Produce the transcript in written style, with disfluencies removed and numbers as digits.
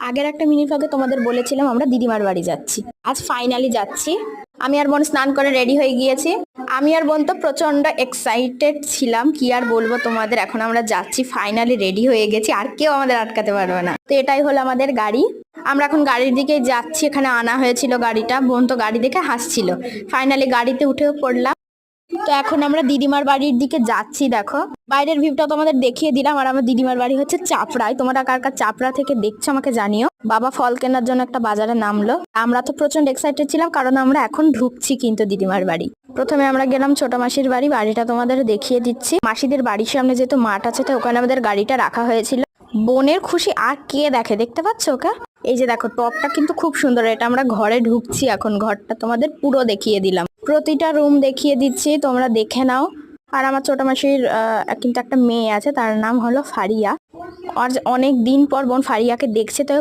আগের একটা মিনি ব্লগে তোমাদের বলেছিলাম আমরা দিদিমার বাড়ি যাচ্ছি। আজ ফাইনালি যাচ্ছি। আমি আর বোন স্নান করে রেডি হয়ে গিয়েছি। আমি আর বোন তো প্রচন্ড এক্সাইটেড ছিলাম, কি আর বলবো তোমাদের। এখন আমরা যাচ্ছি, ফাইনালি রেডি হয়ে গেছি, আর কেউ আমাদের আটকাতে পারবে না। তো এটাই হলো আমাদের গাড়ি। আমরা এখন গাড়ির দিকে যাচ্ছি। এখানে আনা হয়েছিল গাড়িটা, বোন তো গাড়ি দেখে হাসছিল। ফাইনালি গাড়িতে উঠেও পড়লাম। তো এখন আমরা দিদিমার বাড়ির দিকে যাচ্ছি। দেখো বাইরের ভিউটা তোমাদের দেখিয়ে দিলাম। আর আমার দিদিমার বাড়ি হচ্ছে চাপড়ায়। তোমরা কার কার চাপড়া থেকে দেখছো আমাকে জানিও। বাবা ফল কেনার জন্য একটা বাজারে নামলো। আমরা তো প্রচন্ড এক্সাইটেড ছিলাম, কারণ আমরা এখন ঢুকছি কিন্তু দিদিমার বাড়ি। প্রথমে আমরা গেলাম ছোট মাসির বাড়ি। বাড়িটা তোমাদের দেখিয়ে দিচ্ছি। মাসিদের বাড়ির সামনে যেহেতু মাঠ আছে, তো ওখানে আমাদের গাড়িটা রাখা হয়েছিল। বোনের খুশি আর কে দেখে, দেখতে পাচ্ছ ওকে? এই যে দেখো, টপটা কিন্তু খুব সুন্দর। এটা আমরা ঘরে ঢুকছি এখন। ঘরটা তোমাদের পুরো দেখিয়ে দিলাম, প্রতিটা রুম দেখিয়ে দিচ্ছি, তোমরা দেখে নাও। আর আমার ছোট মাসির কিন্তু একটা মেয়ে আছে, তার নাম হলো ফারিয়া। আর অনেক দিন পর বোন ফারিয়াকে দেখছে, তো